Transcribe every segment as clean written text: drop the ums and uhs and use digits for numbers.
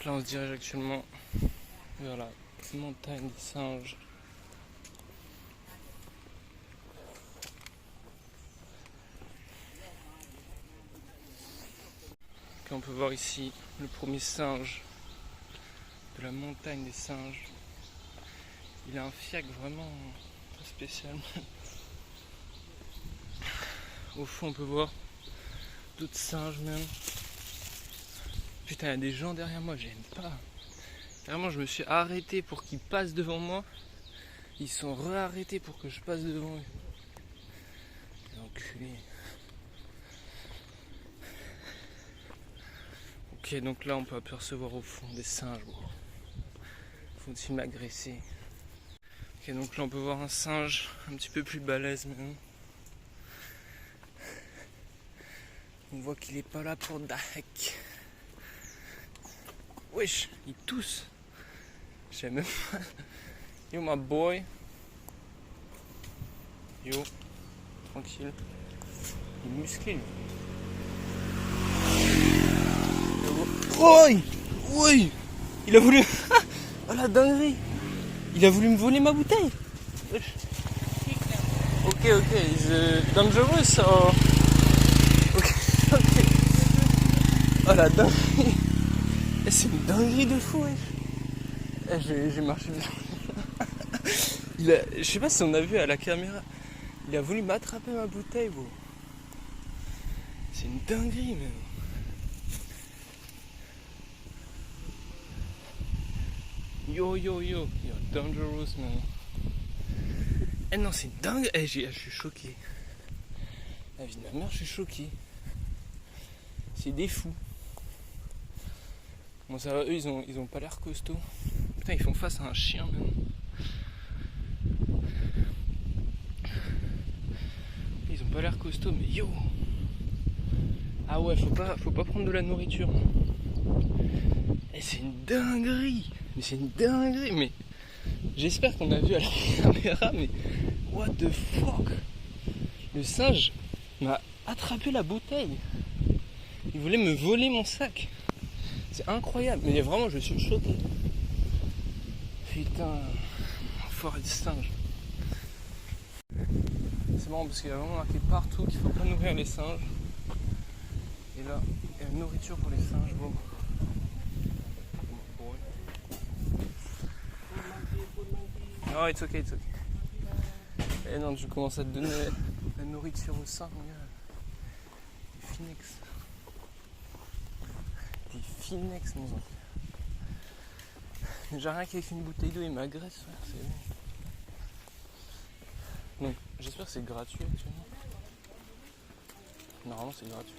là on se dirige actuellement vers la montagne des singes. Et on peut voir ici le premier singe de la montagne des singes. Il a un fiac vraiment spécial. Au fond on peut voir d'autres singes même. Putain, il y a des gens derrière moi, j'aime pas. Carrément, je me suis arrêté pour qu'ils passent devant moi. Ils sont re-arrêtés pour que je passe devant eux. Les enculés. Ok, donc là, on peut apercevoir au fond des singes. Faut-il m'agresser? Ok, donc là, on peut voir un singe un petit peu plus balèze même. On voit qu'il est pas là pour Dahek. Wesh, il tousse. J'aime même pas. Yo, my boy. Yo, tranquille. Il est musclé, lui. Oi! Oui! Il a voulu... Oh la dinguerie! Il a voulu me voler ma bouteille! Ok, is dangerous or... Ok. Oh la dinguerie! C'est une dinguerie de fou, wesh! J'ai marché bien. Je sais pas si on a vu à la caméra. Il a voulu m'attraper ma bouteille, bro. C'est une dinguerie, même. Yo, you're dangerous, man. Eh non, c'est dingue. Je suis choqué. La vie de ma mère, je suis choqué. C'est des fous. Bon, ça va, eux, ils ont pas l'air costauds. Putain, ils font face à un chien, même. Ils ont pas l'air costauds, mais yo! Ah ouais, faut pas prendre de la nourriture. Et c'est une dinguerie! Mais c'est une dinguerie! Mais j'espère qu'on a vu à la caméra, mais what the fuck? Le singe m'a attrapé la bouteille. Il voulait me voler mon sac. C'est incroyable, mais vraiment, je suis choqué. Putain, enfoiré de singe. C'est marrant parce qu'il y a vraiment marqué partout qu'il faut pas nourrir les singes. Et là, il y a une nourriture pour les singes. Bon. Non, it's okay. Et non, je commence à te donner la nourriture au singe, mon gars. Des Phoenix. Des Phoenix, mon enfant. J'ai rien qu'avec une bouteille d'eau, il m'agresse. Donc, j'espère que c'est gratuit actuellement. Normalement, c'est gratuit.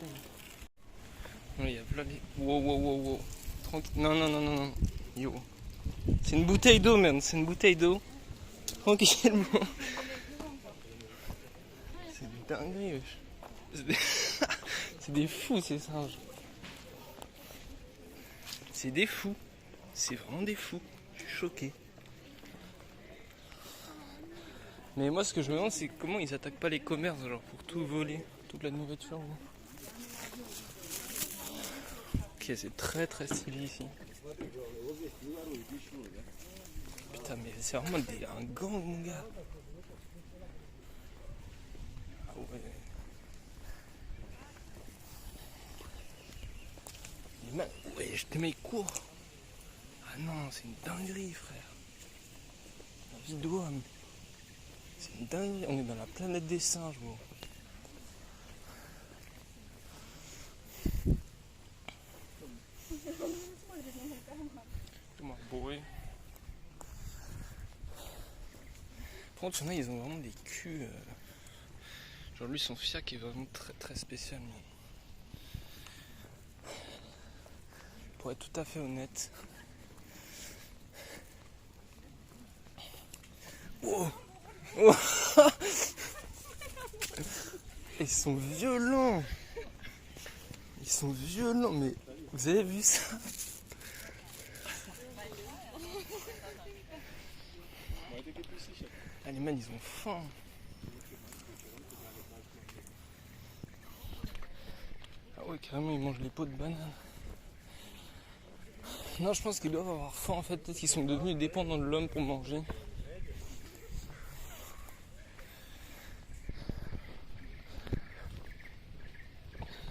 Non, il y a plein de... Wow. Tranquille. Non. Yo. C'est une bouteille d'eau, man. C'est une bouteille d'eau. Tranquillement. C'est une dinguerie, wesh. C'est des fous, ces singes. C'est des fous. C'est vraiment des fous. Je suis choqué. Mais moi, ce que je me demande, c'est comment ils attaquent pas les commerces, genre pour tout voler, toute la nourriture. Ok, c'est très stylé ici. Putain, mais c'est vraiment un gang, mon gars. Ah ouais. Ouais, je te mets court. Ah non, c'est une dinguerie, frère. La vidéo, c'est une dinguerie. On est dans la planète des singes, gros. Come on, boy. Par contre, il y en a, ils ont vraiment des culs. Genre, lui, son fiac est vraiment très spécial. Mais... Pour être tout à fait honnête. Oh. Ils sont violents. Mais vous avez vu ça? Ah, les man, ils ont faim. Ah ouais, carrément, ils mangent les pots de banane. Non, je pense qu'ils doivent avoir faim en fait. Peut-être qu'ils sont devenus dépendants de l'homme pour manger.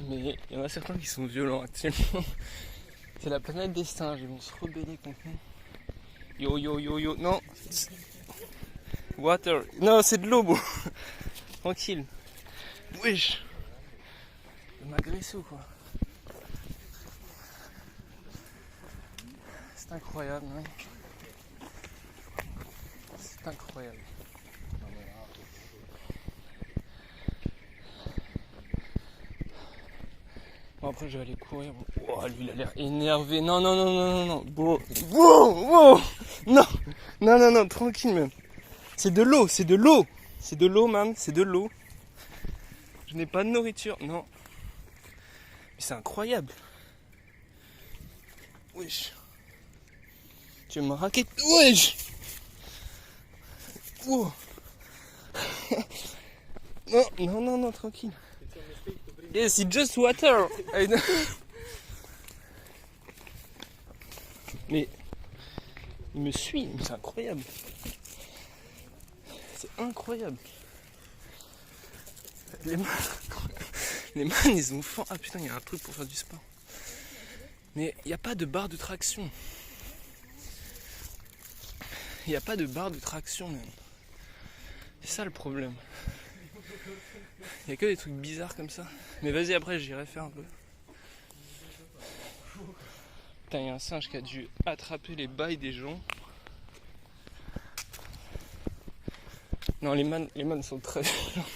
Mais il y en a certains qui sont violents actuellement. C'est la planète des singes, ils vont se rebeller contre nous. Yo yo yo yo, non. Water. Non, c'est de l'eau, bro. Tranquille. Wesh. Il m'a agressé ou quoi? C'est incroyable, hein. C'est incroyable. Bon, après je vais aller courir. Oh, lui il a l'air énervé. Non, non, non, non, non, non. Bro. Bro, bro. Non. Non, non, non, tranquille même. C'est de l'eau, c'est de l'eau. C'est de l'eau, man, c'est de l'eau. Je n'ai pas de nourriture, non. Mais c'est incroyable. Wesh. Tu veux me raquer? Wesh. Oh. Non, non, non, non, tranquille. Yes, it's just water. Mais il me suit, c'est incroyable. C'est incroyable. Les man, ils ont faim. Ah putain, il y a un truc pour faire du sport. Mais il n'y a pas de barre de traction. Il n'y a pas de barre de traction même. C'est ça le problème. Il n'y a que des trucs bizarres comme ça. Mais vas-y, après j'irai faire un peu. Putain, il y a un singe qui a dû attraper les bails des gens. Non, les man sont très violents.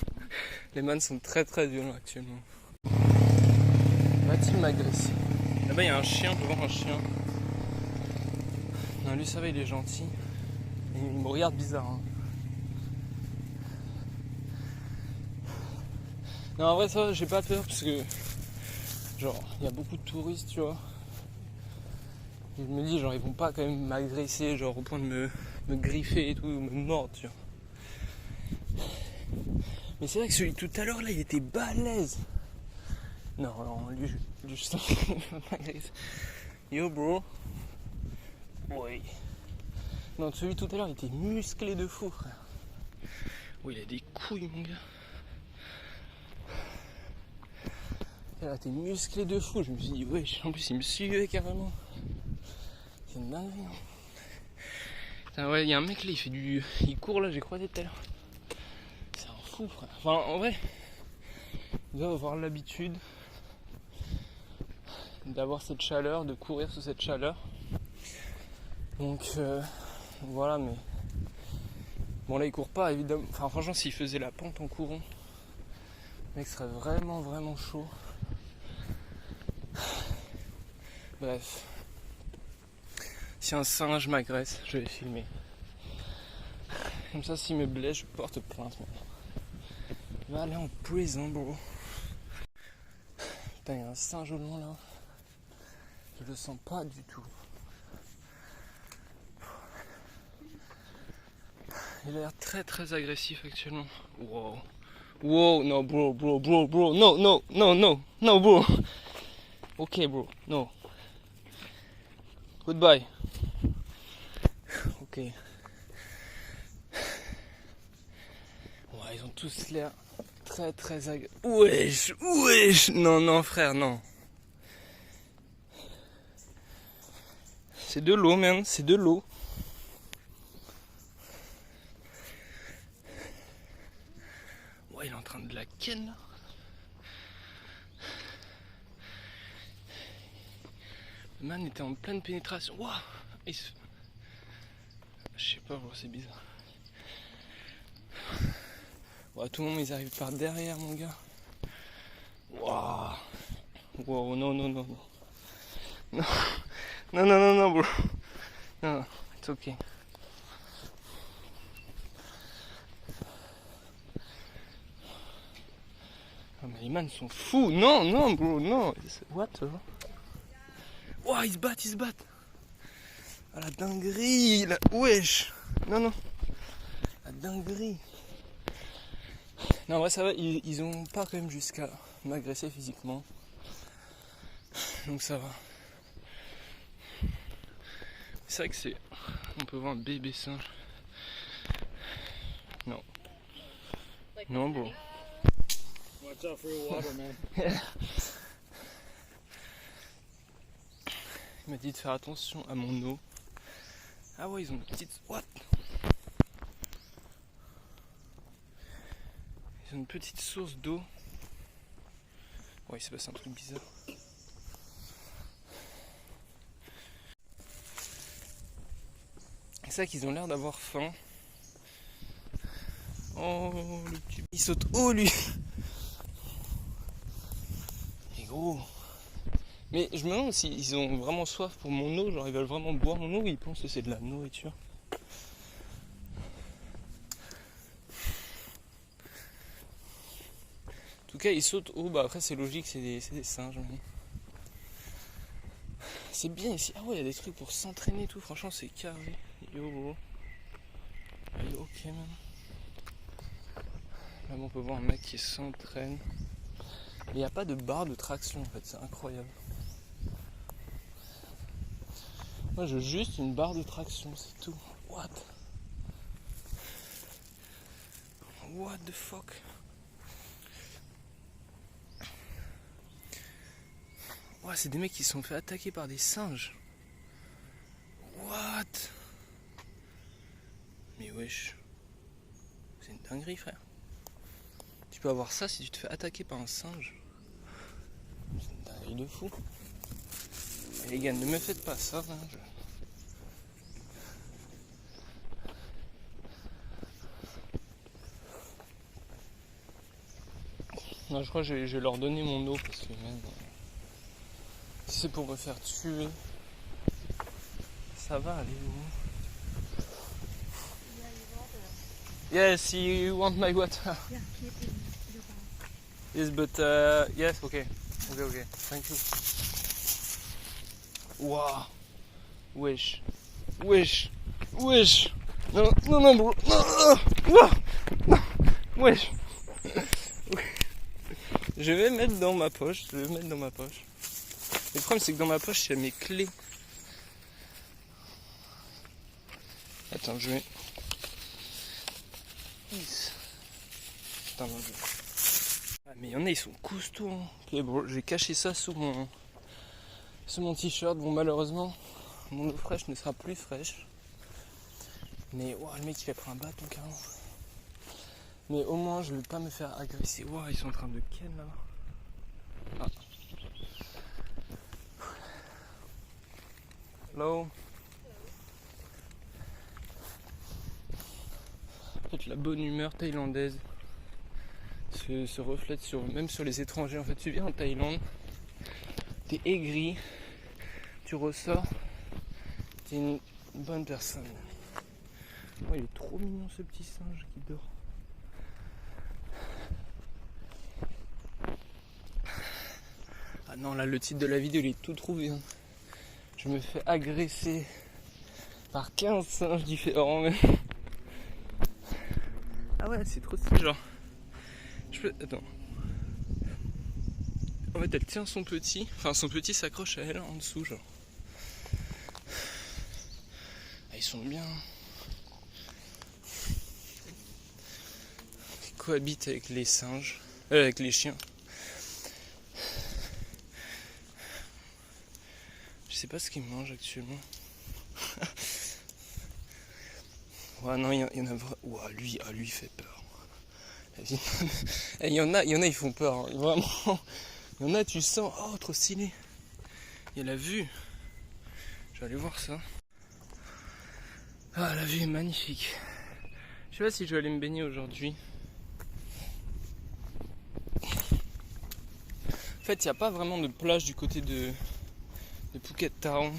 Les man sont très très violents actuellement. Va-t-il m'agresser? Là-bas il y a un chien, on peut voir un chien. Non, lui ça va, il est gentil. Et il me regarde bizarre. Hein. Non, en vrai ça va, j'ai pas peur parce que genre il y a beaucoup de touristes, tu vois. Et je me dis genre ils vont pas quand même m'agresser, genre au point de me griffer et tout, ou me mordre, tu vois. Mais c'est vrai que celui tout à l'heure là il était balèze. Non, non, lui je sens qu'il va m'agresser. Yo bro. Oui. Non, celui tout à l'heure il était musclé de fou, frère. Oui, il a des couilles, mon gars. Là, t'es musclé de fou. Je me suis dit, wesh, en plus il me suivait carrément. C'est une dinguerie. Putain, ouais, il y a un mec là, il court là, j'ai croisé tout à l'heure. C'est un fou, frère. Enfin, en vrai, il doit avoir l'habitude d'avoir cette chaleur, de courir sous cette chaleur. Donc, voilà, mais. Bon, là, il court pas, évidemment. Enfin, franchement, s'il faisait la pente en courant, le mec serait vraiment, vraiment chaud. Bref. Si un singe m'agresse, je vais filmer. Comme ça, s'il me blesse, je porte plainte. Il va aller en prison, bro. Putain, il y a un singe au loin là. Je le sens pas du tout. Il a l'air très très agressif actuellement. Wow. Wow, no bro, no bro. Ok bro, no. Goodbye. Ok. Ouais, ils ont tous l'air très très agressifs. Wesh. Non frère, non. C'est de l'eau, man, c'est de l'eau. Ouais, il est en train de la ken là. Le man était en pleine pénétration. Waouh. Je sais pas, c'est bizarre. Ouais, tout le monde, ils arrivent par derrière, mon gars. Waouh. Wow, non. Non, bro. Non, it's okay. Oh, mais les man sont fous. Non, bro, non. What? Oh, ils se battent. Ah, la dinguerie. Wesh. Non. La dinguerie. Non, ouais, ça va. Ils ont pas quand même jusqu'à m'agresser physiquement. Donc ça va. C'est vrai que c'est... On peut voir un bébé singe. Non. Non, bon. Watch out for your water, man. Il m'a dit de faire attention à mon eau. Ah ouais, ils ont une petite... What? Ils ont une petite source d'eau. Ouais, il s'est passé un truc bizarre. C'est ça qu'ils ont l'air d'avoir faim. Oh, le petit... Il saute haut, lui. Il est gros. Mais je me demande s'ils ont vraiment soif pour mon eau, genre ils veulent vraiment boire mon eau ou ils pensent que c'est de la nourriture. En tout cas, ils sautent haut, bah après c'est logique, c'est des singes. Mais... C'est bien ici. Ah ouais, il y a des trucs pour s'entraîner et tout, franchement c'est carré. Yo. Yo, ok man. Là on peut voir un mec qui s'entraîne. Mais il n'y a pas de barre de traction en fait, c'est incroyable. Moi je veux juste une barre de traction, c'est tout. What the fuck? Ouais, c'est des mecs qui se sont fait attaquer par des singes. What? Mais wesh. C'est une dinguerie frère. Tu peux avoir ça si tu te fais attaquer par un singe. C'est une dinguerie de fou. Et les gars, ne me faites pas ça. Hein, Non, je crois que je vais leur donner mon eau parce que même si c'est pour me faire tuer, ça va aller où? Yes, you want my water? Yeah, keep in your bag. Yes, but yes, okay, thank you. Wow, wesh, non, bro, non, wesh. Je vais mettre dans ma poche, Le problème c'est que dans ma poche il y a mes clés. Attends, je vais... Putain, non, Ah, mais il y en a, ils sont costauds. Hein. Ok, bon, j'ai caché ça sous mon t-shirt. Bon, malheureusement, mon eau fraîche ne sera plus fraîche. Mais wow, le mec il a pris un bâton carrément. Mais au moins je vais pas me faire agresser. Wow, ils sont en train de ken là. Ah. Hello. En fait, la bonne humeur thaïlandaise se reflète même sur les étrangers. En fait, tu viens en Thaïlande, t'es aigri, tu ressors, t'es une bonne personne. Oh, il est trop mignon ce petit singe qui dort. Ah non, là le titre de la vidéo il est tout trouvé. Hein. Je me fais agresser par 15 singes différents même. Ah ouais, c'est trop stylé genre. Attends. En fait elle tient son petit. Enfin son petit s'accroche à elle en dessous genre. Ah, ils sont bien. Ils cohabitent avec les singes. Avec les chiens. Je sais pas ce qu'ils mangent actuellement. Ouais non, il y en a vraiment. Ouah, lui il fait peur. Il y en a, ils font peur. Hein. Vraiment. Il y en a, tu sens, oh trop stylé. Il y a la vue. Je vais aller voir ça. Ah, la vue est magnifique. Je sais pas si je vais aller me baigner aujourd'hui. En fait, il n'y a pas vraiment de plage du côté de Phuket Town.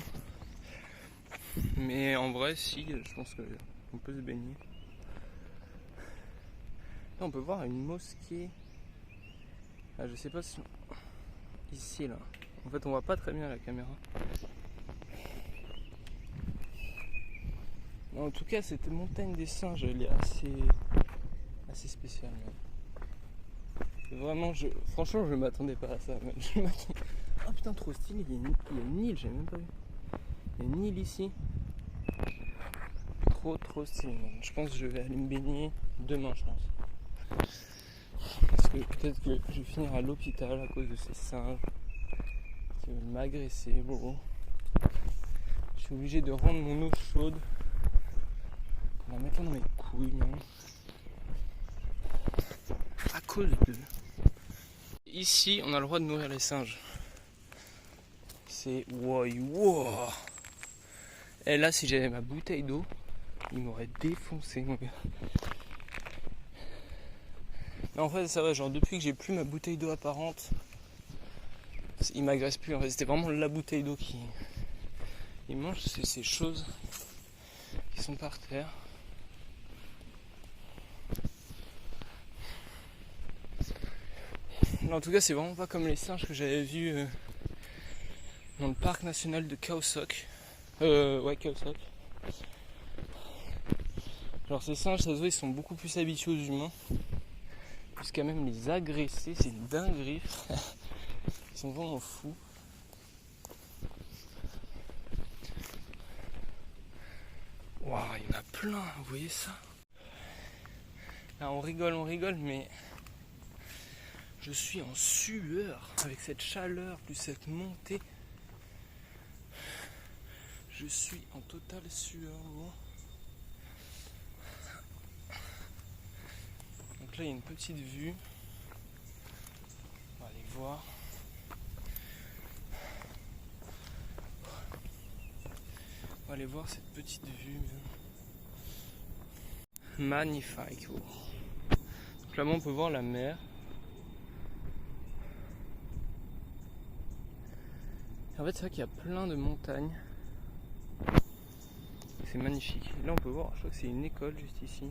Mais en vrai, si, je pense qu'on peut se baigner. Là, on peut voir une mosquée. Ah, je sais pas si... Ici, là. En fait, on voit pas très bien la caméra. En tout cas, cette montagne des singes, elle est assez spéciale. Même. Vraiment, franchement, je m'attendais pas à ça. Même. Ah putain, trop stylé, il y a une île, j'ai même pas vu. Il y a une île ici. trop stylé. Je pense que je vais aller me baigner demain, je pense. Parce que peut-être que je vais finir à l'hôpital à cause de ces singes qui veulent m'agresser, bro. Je suis obligé de rendre mon eau chaude en la mettant dans mes couilles, man. À cause de... Ici, on a le droit de nourrir les singes. C'est wow. Et là, si j'avais ma bouteille d'eau, il m'aurait défoncé, mon gars. Mais en fait, ça va, genre depuis que j'ai plus ma bouteille d'eau apparente, il m'agresse plus. En fait, c'était vraiment la bouteille d'eau qui... Il mange ces choses qui sont par terre. En tout cas, c'est vraiment pas comme les singes que j'avais vus dans le parc national de Khao Sok. Ouais, Khao Sok. Genre ces singes, ça se voit, ils sont beaucoup plus habitués aux humains. Jusqu'à même les agresser, c'est une dinguerie. Ils sont vraiment fous. Waouh, il y en a plein, vous voyez ça? Là, on rigole, mais je suis en sueur avec cette chaleur plus cette montée. Je suis en totale sueur, moi. Donc là, il y a une petite vue. On va aller voir. On va aller voir cette petite vue. Magnifique. Donc là, on peut voir la mer. Et en fait, c'est vrai qu'il y a plein de montagnes. C'est magnifique. Là, on peut voir, je crois que c'est une école juste ici.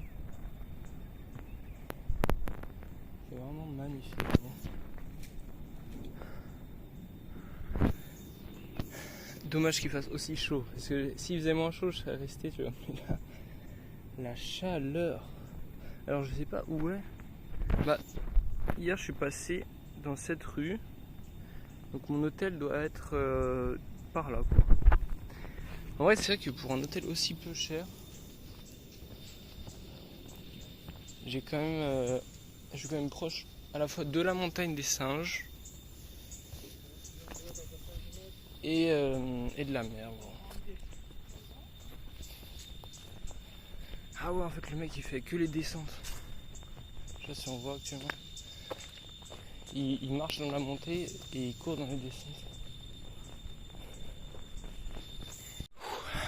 C'est vraiment magnifique. Dommage qu'il fasse aussi chaud. Parce que s'il faisait moins chaud, je serais resté, tu vois. La chaleur. Alors, je sais pas où est. Bah, hier, je suis passé dans cette rue. Donc, mon hôtel doit être par là, quoi. En vrai, c'est vrai que pour un hôtel aussi peu cher, je suis quand même proche à la fois de la montagne des singes et de la mer. Bon. Ah ouais, en fait, le mec il fait que les descentes. Je sais pas si on voit actuellement. Il marche dans la montée et il court dans les descentes.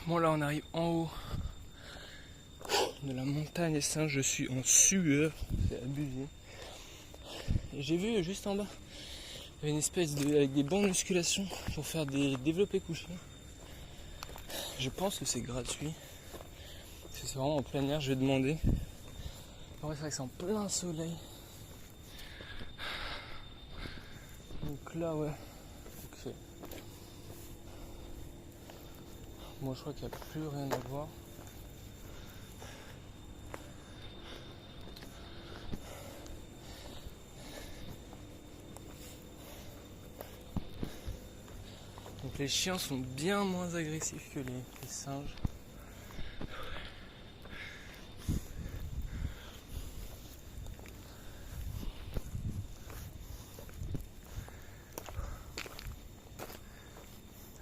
Bon, là on arrive en haut de la montagne des singes, je suis en sueur, c'est abusé. Et j'ai vu juste en bas, il y avait une espèce avec des bancs de musculation pour faire des développés couchés. Je pense que c'est gratuit, parce que c'est vraiment en plein air, je vais demander. En vrai, c'est vrai que c'est en plein soleil. Donc là, ouais. Ok. Moi, je crois qu'il n'y a plus rien à voir. Donc les chiens sont bien moins agressifs que les singes.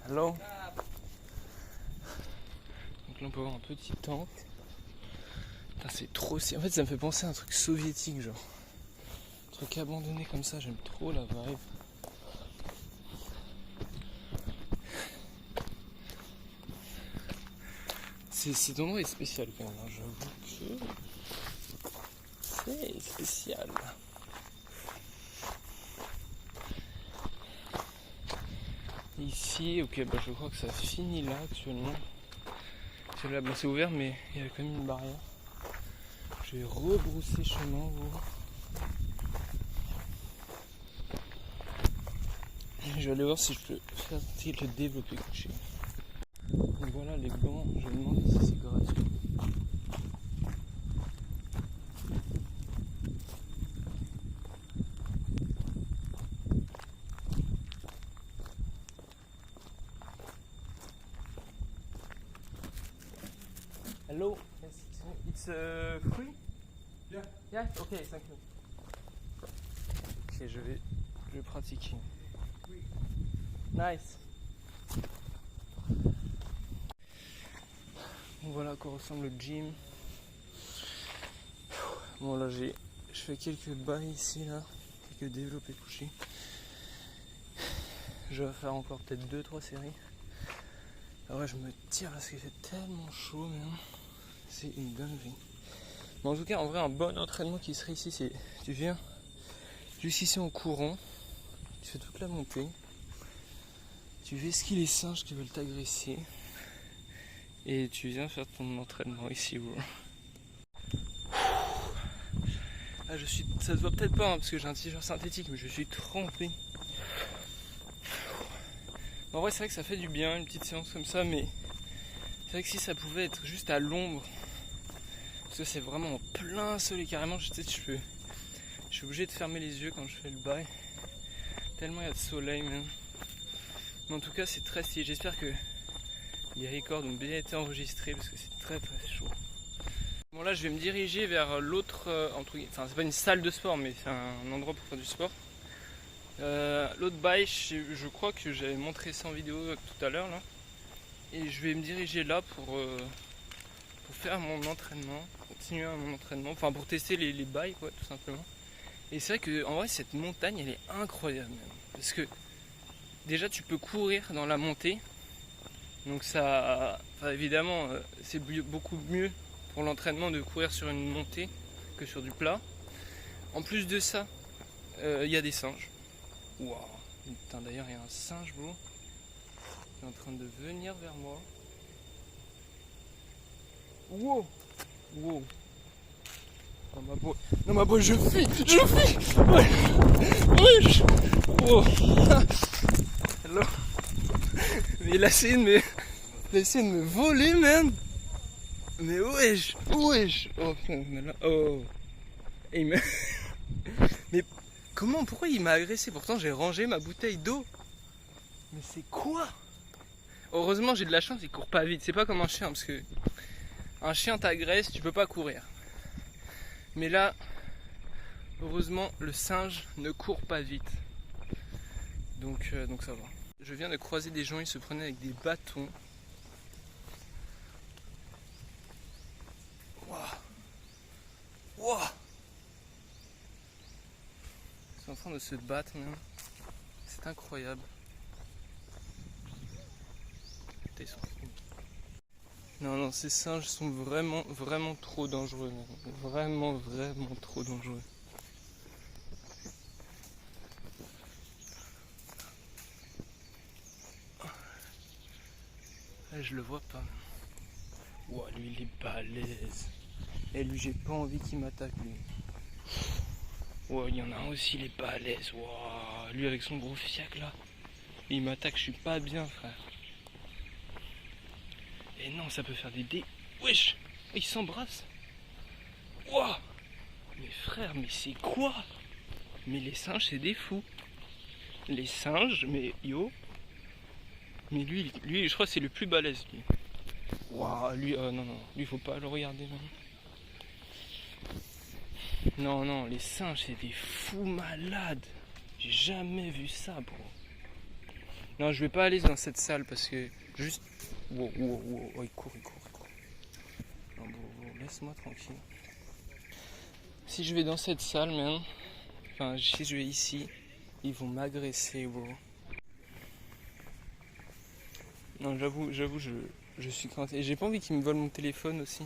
Hello. Donc là on peut voir un petit temple. C'est trop... En fait ça me fait penser à un truc soviétique, genre. Un truc abandonné comme ça, j'aime trop la vibe. Cet endroit est spécial quand même, hein. J'avoue que c'est spécial. Ici, ok, bah je crois que ça finit là actuellement. Là, bah, c'est ouvert mais il y a quand même une barrière. Je vais rebrousser chemin. Je vais aller voir si je peux faire le développer couché. Donc voilà les bancs, je me demande si c'est gratuit. Hello. It's free? Yeah. Yeah? Okay, thank you. Ok, je vais pratiquer. Nice. Donc voilà à quoi ressemble le gym. Bon là je fais quelques bails ici là, quelques développés couchés. Je vais faire encore peut-être 2-3 séries. Ah ouais, je me tire parce qu'il fait tellement chaud maintenant. C'est une dinguerie. Mais en tout cas, en vrai, un bon entraînement qui serait ici, c'est tu viens juste ici en courant, tu fais toute la montée, tu esquives les singes qui veulent t'agresser et tu viens faire ton entraînement ici. Bro. Ah, ça se voit peut-être pas hein, parce que j'ai un t-shirt synthétique, mais je suis trempé. En vrai, c'est vrai que ça fait du bien, une petite séance comme ça, mais c'est vrai que si ça pouvait être juste à l'ombre, parce que c'est vraiment en plein soleil, carrément, je suis obligé de fermer les yeux quand je fais le bail, tellement il y a de soleil, même. Mais en tout cas, c'est très stylé. J'espère que les records ont bien été enregistrés parce que c'est très très chaud. Bon, là, je vais me diriger vers l'autre, enfin, c'est pas une salle de sport, mais c'est un endroit pour faire du sport. L'autre bail, je crois que j'avais montré ça en vidéo tout à l'heure là, et je vais me diriger là pour faire mon entraînement, continuer mon entraînement, enfin pour tester les bails quoi, tout simplement. Et c'est vrai que en vrai cette montagne elle est incroyable même, parce que déjà tu peux courir dans la montée, donc ça, enfin, évidemment c'est beaucoup mieux pour l'entraînement de courir sur une montée que sur du plat. En plus de ça, il y a des singes. Waouh, putain, d'ailleurs il y a un singe bro qui est en train de venir vers moi. Wow, wow. Non ma boy, je fuis. Ouais. Oh. Hello. Mais il a essayé de me voler man. Mais wesh. Oh putain, là. Oh. Et il m'a... Mais pourquoi il m'a agressé? Pourtant j'ai rangé ma bouteille d'eau. Mais c'est quoi? Heureusement j'ai de la chance, il court pas vite. C'est pas comme un chien parce que un chien t'agresse, tu peux pas courir. Mais là, heureusement le singe ne court pas vite. Donc ça va. Je viens de croiser des gens, ils se prenaient avec des bâtons. Waouh. Ils sont en train de se battre même. C'est incroyable. Putain, ils sont fous. Non, ces singes sont vraiment trop dangereux. Vraiment trop dangereux. Là, je le vois pas. Ouah, lui il est balèze. Et lui j'ai pas envie qu'il m'attaque lui. Ouah, il y en a un aussi, il est balèze. Ouah, lui avec son gros fiac là. Il m'attaque, je suis pas bien frère. Et non, ça peut faire des dés. Wesh, ils s'embrassent. Ouah. Mais frère, mais c'est quoi? Mais les singes c'est des fous. Les singes, mais yo. Mais lui je crois que c'est le plus balèze lui. Waouh, lui, non, lui faut pas le regarder non. Non, les singes c'est des fous malades. J'ai jamais vu ça bro. Non, je vais pas aller dans cette salle parce que juste... Wow, oh, il court. Non, bro, laisse-moi tranquille. Si je vais dans cette salle même, enfin si je vais ici, ils vont m'agresser bro. Non, j'avoue, je suis crainté. Et j'ai pas envie qu'ils me volent mon téléphone aussi.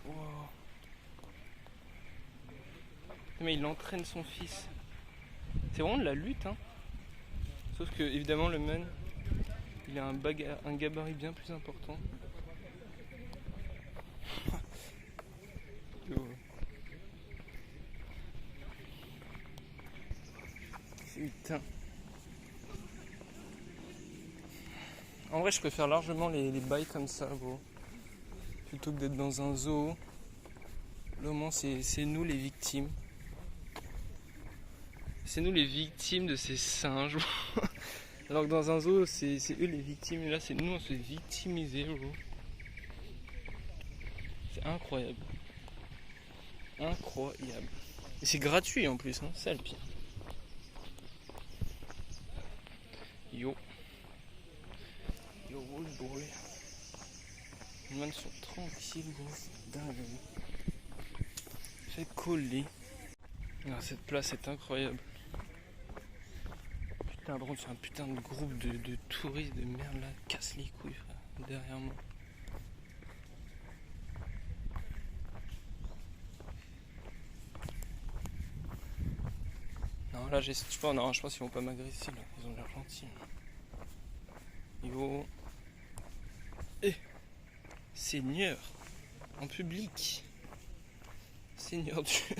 Wow. Mais il entraîne son fils. C'est vraiment de la lutte, hein. Sauf que, évidemment, le man, il a un gabarit bien plus important. Putain. En vrai, je préfère largement les bails comme ça, bro. Plutôt que d'être dans un zoo. Là, au moins, c'est nous les victimes. C'est nous les victimes de ces singes. Alors que dans un zoo, c'est eux les victimes. Et là, c'est nous, on se fait victimiser, bro. C'est incroyable. Incroyable. Et c'est gratuit en plus, hein, c'est ça le pire. Yo. Yo, old boy. Les mecs sont tranquilles, gros. C'est dingue. Fait coller. Ah, cette place est incroyable. Putain, par contre, c'est un putain de groupe de touristes de merde là. Casse les couilles, frère. Derrière moi. Non, là, je pense qu'ils vont pas m'agresser, là. Ils ont l'air gentils. Yo. Eh, Seigneur. En public. Seigneur Dieu.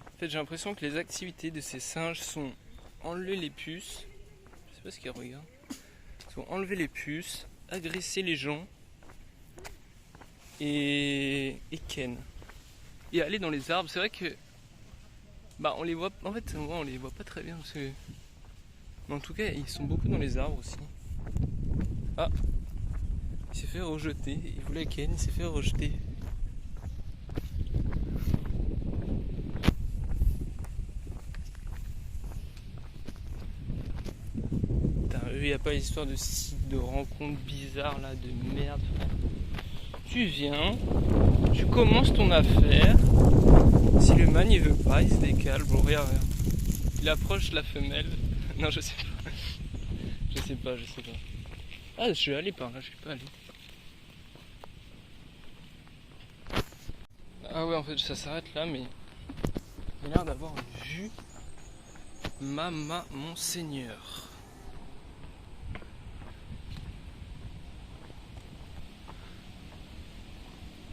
En fait, j'ai l'impression que les activités de ces singes sont enlever les puces. Je sais pas ce qu'ils regardent. Ils sont enlever les puces, agresser les gens et ken. Et aller dans les arbres. C'est vrai que bah on les voit. En fait, on les voit pas très bien parce que. Mais en tout cas, ils sont beaucoup dans les arbres aussi. Ah, il s'est fait rejeter. Il voulait ken, il s'est fait rejeter. Il n'y a pas l'histoire de site de rencontres bizarres là, de merde. Tu viens, tu commences ton affaire. Si le man il veut pas, il se décale. Bon, regarde. Il approche la femelle. Non, je sais pas. Je sais pas. Ah, je vais aller par là, je suis pas allé. Ah ouais, en fait, ça s'arrête là, mais il a l'air d'avoir une vue. Mon Seigneur.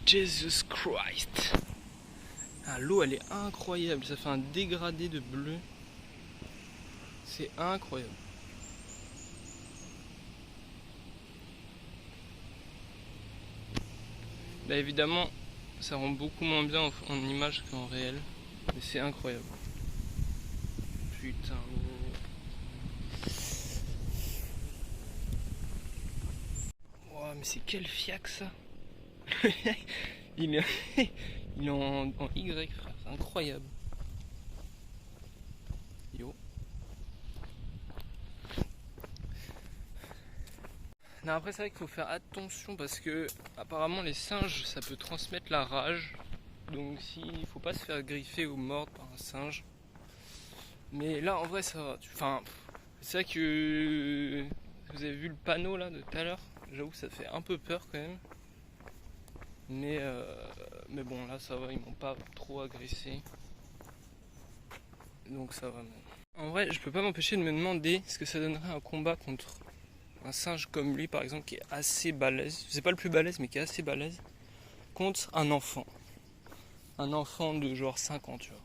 Jesus Christ. Ah, l'eau elle est incroyable, ça fait un dégradé de bleu. C'est incroyable. Là évidemment ça rend beaucoup moins bien en image qu'en réel. Mais c'est incroyable. Putain. Oh, mais c'est quel fiac ça. il est en Y, frère, c'est incroyable. Yo. Non, après c'est vrai qu'il faut faire attention parce que apparemment les singes ça peut transmettre la rage. Donc il faut pas se faire griffer ou mordre par un singe. Mais là en vrai ça va. Enfin, c'est vrai que vous avez vu le panneau là de tout à l'heure. J'avoue que ça fait un peu peur quand même. Mais bon là ça va, ils m'ont pas trop agressé. Donc ça va. En vrai je peux pas m'empêcher de me demander ce que ça donnerait un combat contre un singe comme lui par exemple qui est assez balèze. C'est pas le plus balèze mais qui est assez balèze. Contre un enfant. Un enfant de genre 5 ans, tu vois.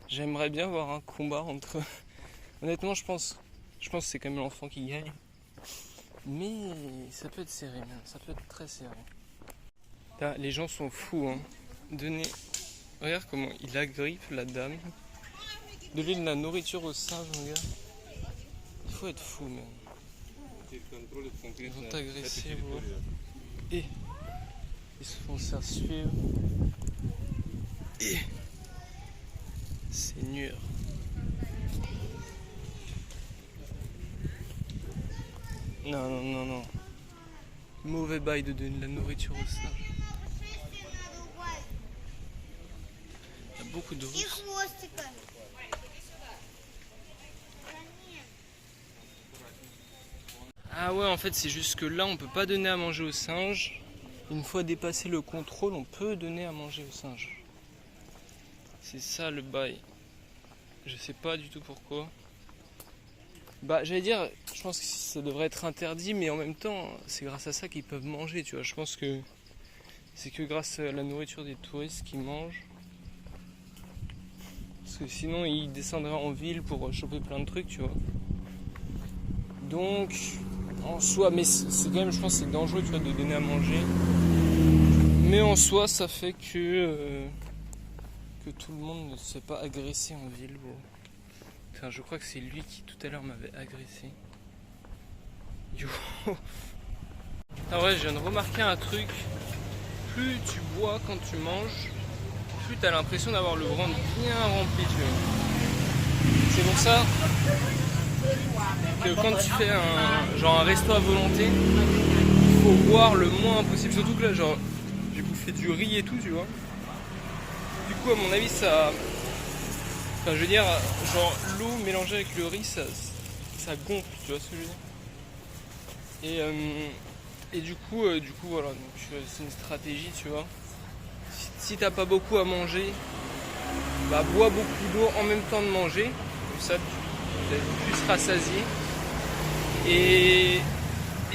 J'aimerais bien voir un combat entre... Honnêtement je pense que c'est quand même l'enfant qui gagne. Mais ça peut être serré même, ça peut être très serré. Là, les gens sont fous, hein. Regarde comment il agrippe la dame. Donner de la nourriture aux singes, mon gars. Il faut être fou, même. Ils vont t'agresser, bro. Et ils se font faire suivre. Et Seigneur. Non. Mauvais bail de donner de la nourriture aux singes. Il y a beaucoup de Russes. Ah ouais, en fait c'est juste que là on peut pas donner à manger aux singes. Une fois dépassé le contrôle, on peut donner à manger aux singes. C'est ça le bail. Je sais pas du tout pourquoi. Bah j'allais dire, je pense que ça devrait être interdit, mais en même temps c'est grâce à ça qu'ils peuvent manger, tu vois. Je pense que c'est que grâce à la nourriture des touristes qu'ils mangent. Parce que sinon ils descendraient en ville pour choper plein de trucs, tu vois. Donc en soi, mais c'est quand même, je pense que c'est dangereux, tu vois, de donner à manger. Mais en soi ça fait que tout le monde ne se fait pas agresser en ville. Bon. Enfin, je crois que c'est lui qui tout à l'heure m'avait agressé. Yo. Ah ouais, je viens de remarquer un truc. Plus tu bois quand tu manges, plus tu as l'impression d'avoir le ventre bien rempli, tu vois. C'est pour ça que quand tu fais un resto à volonté, il faut boire le moins possible. Surtout que là, genre, j'ai bouffé du riz et tout, tu vois. Du coup, à mon avis, ça... Enfin, je veux dire, genre, l'eau mélangée avec le riz, ça gonfle, tu vois ce que je veux dire. Et du coup, voilà, donc c'est une stratégie, tu vois. Si t'as pas beaucoup à manger, bah bois beaucoup d'eau en même temps de manger, comme ça tu seras rassasié. Et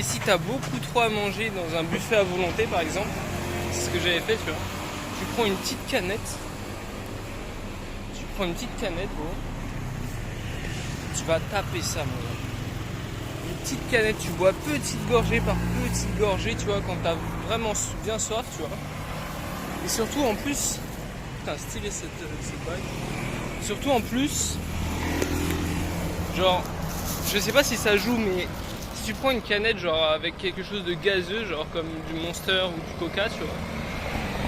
si t'as beaucoup trop à manger dans un buffet à volonté par exemple, c'est ce que j'avais fait, tu vois. Tu prends une petite canette, gros. Tu vas taper ça, mon gars. Une petite canette, tu bois petite gorgée par petite gorgée, tu vois, quand t'as vraiment bien soif, tu vois. Et surtout en plus, putain, stylé cette bague. Surtout en plus, genre, je sais pas si ça joue, mais si tu prends une canette, genre avec quelque chose de gazeux, genre comme du Monster ou du Coca, tu vois,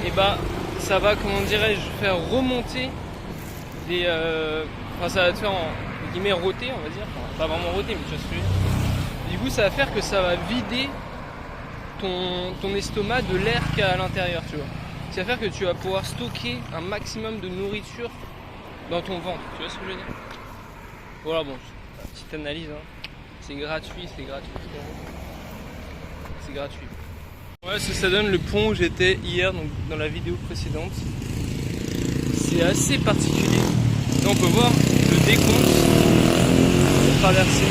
et bah, ça va, comment dirais-je, faire remonter les. Enfin, ça va te faire en guillemets rôter, on va dire. Enfin, pas vraiment rôter, mais tu vois ce que je veux dire. Du coup, ça va faire que ça va vider ton estomac de l'air qu'il y a à l'intérieur, tu vois. Ça va faire que tu vas pouvoir stocker un maximum de nourriture dans ton ventre, tu vois ce que je veux dire. Voilà, bon, petite analyse, hein. C'est gratuit. Ouais, ça donne le pont où j'étais hier, donc dans la vidéo précédente. C'est assez particulier. Là, on peut voir le décompte de traverser.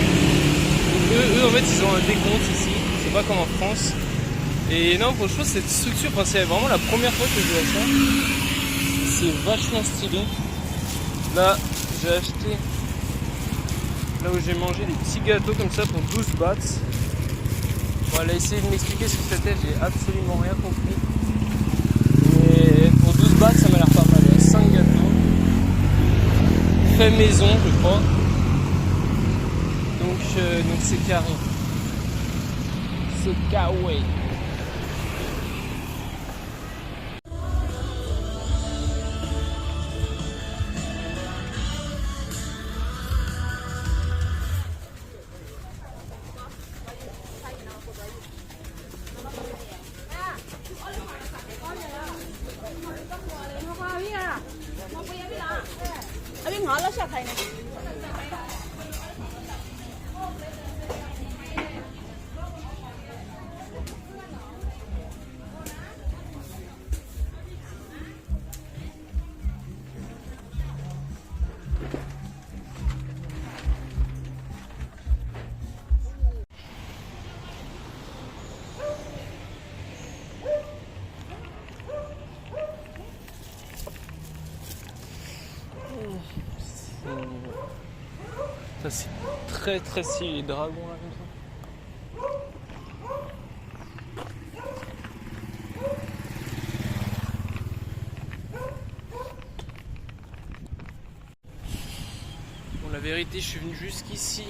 Eux, en fait, ils ont un décompte ici. C'est pas comme en France. Et non, franchement, cette structure, enfin, c'est vraiment la première fois que je vois ça. C'est vachement stylé. Là, j'ai acheté, là où j'ai mangé des petits gâteaux comme ça pour 12 bahts. Bon, elle a essayé de m'expliquer ce que c'était, j'ai absolument rien compris. Mais pour 12 bahts, ça m'a l'air pas mal. Il y a 5 gâteaux. Fait maison, je crois. Donc c'est carré. C'est carré. Ça c'est très très stylé, les dragons là comme ça. Bon, la vérité, je suis venu jusqu'ici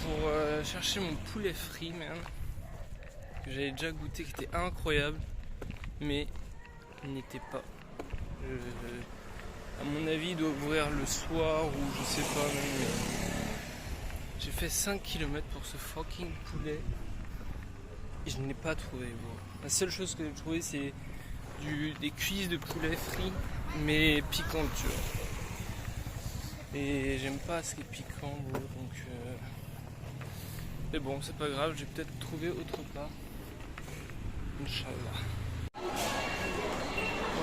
pour chercher mon poulet frit, man. Que j'avais déjà goûté, qui était incroyable, mais il n'était pas. À mon avis, il doit ouvrir le soir ou je sais pas même. Mais... J'ai fait 5 km pour ce fucking poulet et je n'ai pas trouvé. Bon. La seule chose que j'ai trouvé, c'est des cuisses de poulet frit, mais piquantes, tu vois. Et j'aime pas ce qui est piquant, bon, donc. Mais bon, c'est pas grave, j'ai peut-être trouvé autre part. Inch'Allah.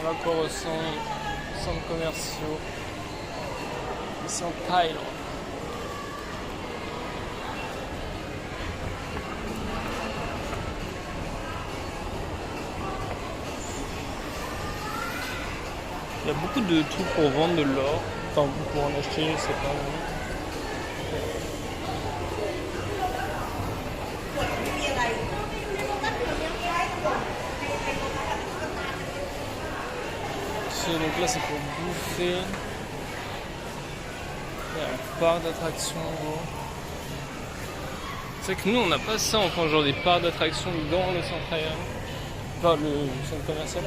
Voilà quoi ressemble les centres commerciaux ici en Thaïlande. Il y a beaucoup de trucs pour vendre de l'or, enfin pour en acheter, je sais pas. Donc là c'est pour bouffer. Il y a un parc d'attractions en gros. C'est que nous on n'a pas ça, enfin genre des parcs d'attractions dans le centre aérien. Enfin le centre commercial.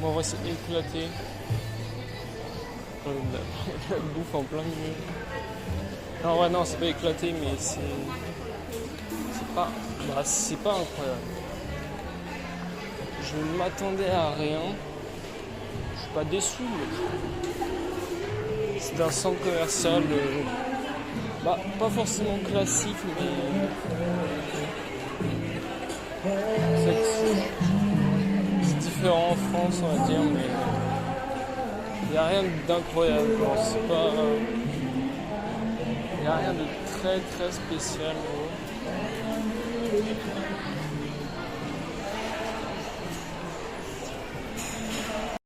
Bon, on va s'éclater. La bouffe en plein milieu. Non, ouais, non, c'est pas éclaté, mais c'est pas. Bah, c'est pas incroyable. Je ne m'attendais à rien. Je suis pas déçu, mais c'est un centre commercial. Bah, pas forcément classique, mais. C'est différent en France, on va dire, mais. Il n'y a rien d'incroyable. C'est pas. Il n'y a rien de très très spécial.